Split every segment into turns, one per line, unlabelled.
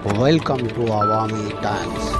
Welcome to Awami Times.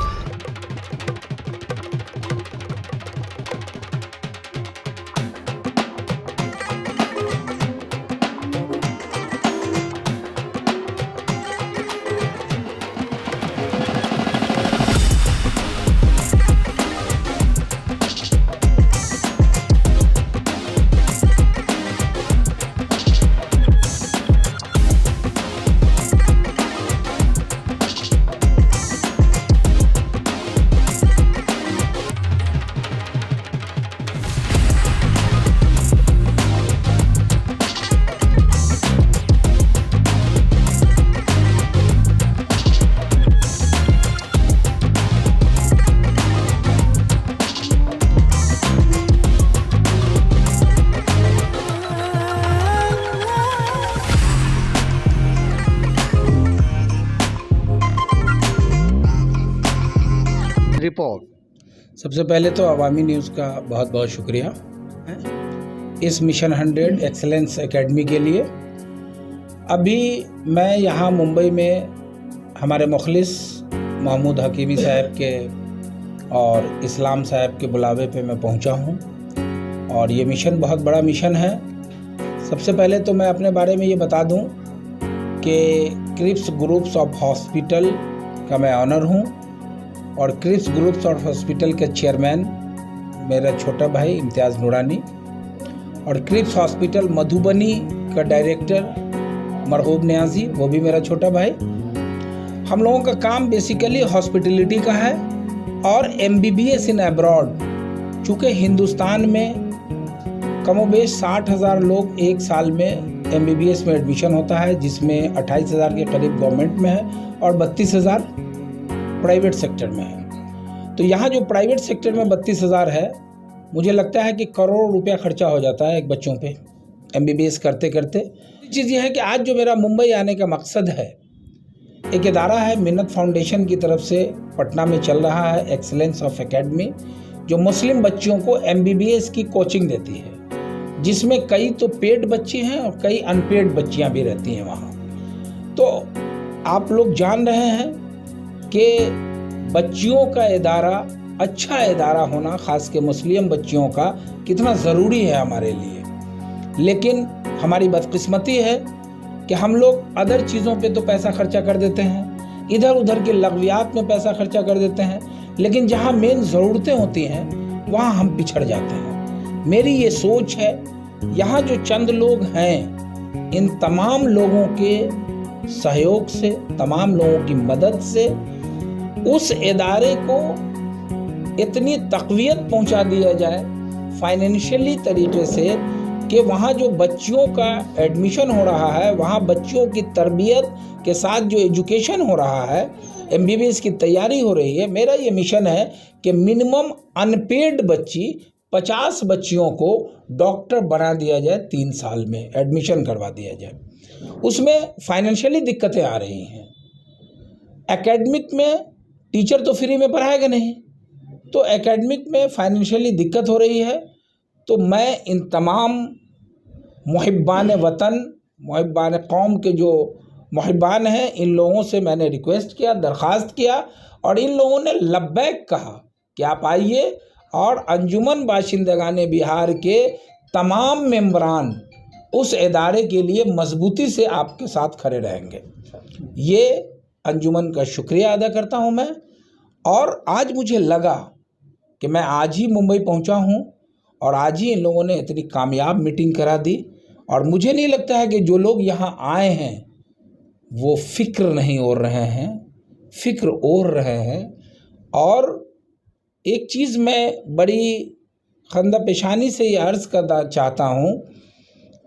Report.
सबसे पहले तो अवामी न्यूज़ का बहुत बहुत शुक्रिया इस मिशन 100 एक्सेलेंस एकेडमी के लिए। अभी मैं यहाँ मुंबई में हमारे मुखलिस महमूद हकीमी साहब के और इस्लाम साहब के बुलावे पे मैं पहुँचा हूँ और ये मिशन बहुत बड़ा मिशन है। सबसे पहले तो मैं अपने बारे में ये बता दूँ कि क्रिप्स ग्रुप्स ऑफ हॉस्पिटल का मैं ऑनर हूँ और क्रिप्स ग्रुप्स ऑफ हॉस्पिटल के चेयरमैन मेरा छोटा भाई इम्तियाज़ नूरानी और क्रिप्स हॉस्पिटल मधुबनी का डायरेक्टर मरगूब नियाजी, वो भी मेरा छोटा भाई। हम लोगों का काम बेसिकली हॉस्पिटलिटी का है और MBBS इन अब्रॉड। चूँकि हिंदुस्तान में कमोबेश 60,000 लोग एक साल में MBBS में एडमिशन होता है, जिसमें 28,000 के करीब गवर्नमेंट में है और 32,000 प्राइवेट सेक्टर में है। तो यहाँ जो प्राइवेट सेक्टर में 32,000 है, मुझे लगता है कि करोड़ रुपया खर्चा हो जाता है एक बच्चों पे MBBS करते करते। चीज़ ये है कि आज जो मेरा मुंबई आने का मकसद है, एक इदारा है मिन्नत फाउंडेशन की तरफ से पटना में चल रहा है एक्सेलेंस ऑफ एकेडमी, जो मुस्लिम बच्चियों को MBBS की कोचिंग देती है, जिसमें कई तो पेड बच्चे हैं और कई अनपेड बच्चियाँ भी रहती हैं वहाँ। तो आप लोग जान रहे हैं कि बच्चियों का इदारा, अच्छा इदारा होना, ख़ास के मुस्लिम बच्चियों का, कितना ज़रूरी है हमारे लिए। लेकिन हमारी बदकिस्मती है कि हम लोग अदर चीज़ों पे तो पैसा खर्चा कर देते हैं, इधर उधर के लग़वियात में पैसा खर्चा कर देते हैं, लेकिन जहाँ मेन ज़रूरतें होती हैं वहाँ हम पिछड़ जाते हैं। मेरी ये सोच है, यहाँ जो चंद लोग हैं, इन तमाम लोगों के सहयोग से, तमाम लोगों की मदद से उस इदारे को इतनी तक़वियत पहुंचा दिया जाए फाइनेंशियली तरीके से कि वहाँ जो बच्चियों का एडमिशन हो रहा है, वहाँ बच्चियों की तरबियत के साथ जो एजुकेशन हो रहा है, MBBS की तैयारी हो रही है। मेरा ये मिशन है कि मिनिमम अनपेड बच्ची 50 बच्चियों को डॉक्टर बना दिया जाए, 3 साल में एडमिशन करवा दिया जाए। उसमें फाइनेंशियली दिक्कतें आ रही हैं। एकेडमिक में टीचर तो फ्री में पढ़ाएगा नहीं, तो एकेडमिक में फाइनेंशियली दिक्कत हो रही है। तो मैं इन तमाम मुहिब्बान वतन, मुहिब्बान कौम के जो मुहिब्बान हैं, इन लोगों से मैंने रिक्वेस्ट किया, दरख्वास्त किया और इन लोगों ने लब्बैक कहा कि आप आइए और अंजुमन बाशिंदगान बिहार के तमाम मेंबरान उस इदारे के लिए मजबूती से आपके साथ खड़े रहेंगे। ये अंजुमन का शुक्रिया अदा करता हूं मैं। और आज मुझे लगा कि मैं आज ही मुंबई पहुंचा हूं और आज ही इन लोगों ने इतनी कामयाब मीटिंग करा दी और मुझे नहीं लगता है कि जो लोग यहाँ आए हैं वो फ़िक्र नहीं ओढ़ रहे हैं, फ़िक्र ओढ़ रहे हैं। और एक चीज़ मैं बड़ी खंदा पेशानी से ये अर्ज़ करना चाहता हूँ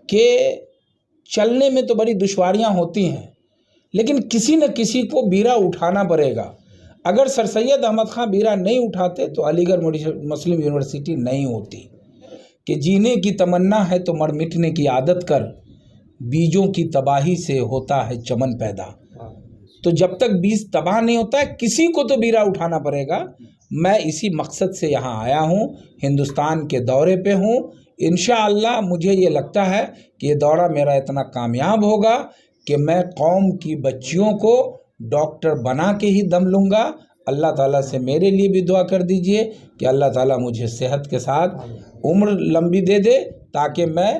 कि चलने में तो बड़ी दुश्वारियाँ होती हैं, लेकिन किसी न किसी को बीरा उठाना पड़ेगा। अगर सर सैयद अहमद ख़ान बीरा नहीं उठाते तो अलीगढ़ मुस्लिम यूनिवर्सिटी नहीं होती। कि जीने की तमन्ना है तो मर मिटने की आदत कर, बीजों की तबाही से होता है चमन पैदा। तो जब तक बीज तबाह नहीं होता है, किसी को तो बीरा उठाना पड़ेगा। मैं इसी मकसद से यहाँ आया हूँ, हिंदुस्तान के दौरे पे हूँ। इंशाअल्लाह मुझे ये लगता है कि ये दौरा मेरा इतना कामयाब होगा कि मैं कौम की बच्चियों को डॉक्टर बना के ही दम लूँगा। अल्लाह ताला से मेरे लिए भी दुआ कर दीजिए कि अल्लाह ताला मुझे सेहत के साथ उम्र लंबी दे दे ताकि मैं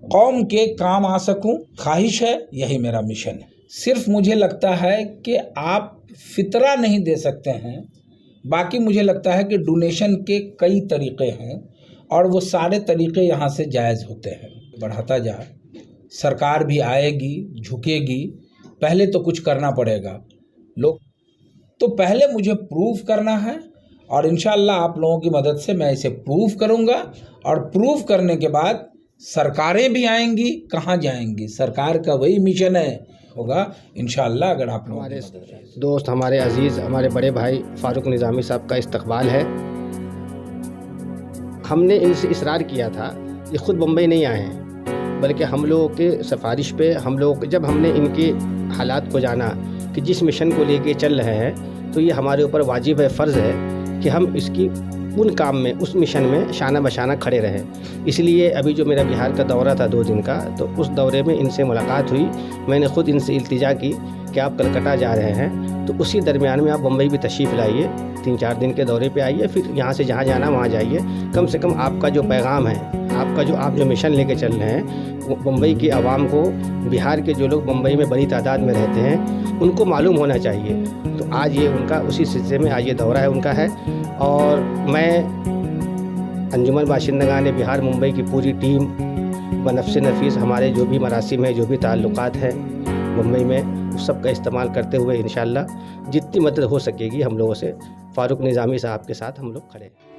कौम के काम आ सकूं। ख्वाहिश है, यही मेरा मिशन है। सिर्फ मुझे लगता है कि आप फितरा नहीं दे सकते हैं, बाकी मुझे लगता है कि डोनेशन के कई तरीक़े हैं और वो सारे तरीक़े यहाँ से जायज़ होते हैं। बढ़ाता जा, सरकार भी आएगी, झुकेगी, पहले तो कुछ करना पड़ेगा। लोग तो पहले मुझे प्रूव करना है और इंशाअल्लाह आप लोगों की मदद से मैं इसे प्रूव करूँगा और प्रूव करने के बाद सरकारें भी आएंगी। कहाँ जाएंगी? सरकार का वही मिशन है होगा इंशाअल्लाह। अगर आप लोग
हमारे दोस्त, हमारे अजीज़, हमारे बड़े भाई फ़ारूक निज़ामी साहब का इस्तकबाल है। हमने इनसे इसरार किया था, ये ख़ुद मुंबई नहीं आए हैं, बल्कि हम लोगों के सिफारिश पे हम लोग जब हमने इनके हालात को जाना कि जिस मिशन को लेके चल रहे हैं तो ये हमारे ऊपर वाजिब है, फ़र्ज़ है कि हम इसकी उन काम में, उस मिशन में शाना बशाना खड़े रहें। इसलिए अभी जो मेरा बिहार का दौरा था 2 दिन का, तो उस दौरे में इनसे मुलाकात हुई। मैंने ख़ुद इनसे इल्तिजा की कि आप कलकत्ता जा रहे हैं तो उसी दरमियान में आप मुंबई भी तशरीफ़ लाइए, 3-4 दिन के दौरे पे आइए, फिर यहाँ से जहाँ जाना वहाँ जाइए। कम से कम आपका जो पैगाम है, आप जो मिशन लेके चल रहे हैं, वो मुंबई की आवाम को, बिहार के जो लोग मुंबई में बड़ी तादाद में रहते हैं, उनको मालूम होना चाहिए। तो आज ये उनका उसी सिलसिले में आज ये दौरा है उनका है। और मैं अंजुमन बाशिंदगान बिहार मुंबई की पूरी टीम व नफ्स नफीस हमारे जो भी मरासिम हैं, जो भी ताल्लुकात हैं मुंबई में, उस सब का इस्तेमाल करते हुए इंशाअल्लाह जितनी मदद हो सकेगी हम लोगों से, फ़ारूक निज़ामी साहब के साथ हम लोग खड़े हैं।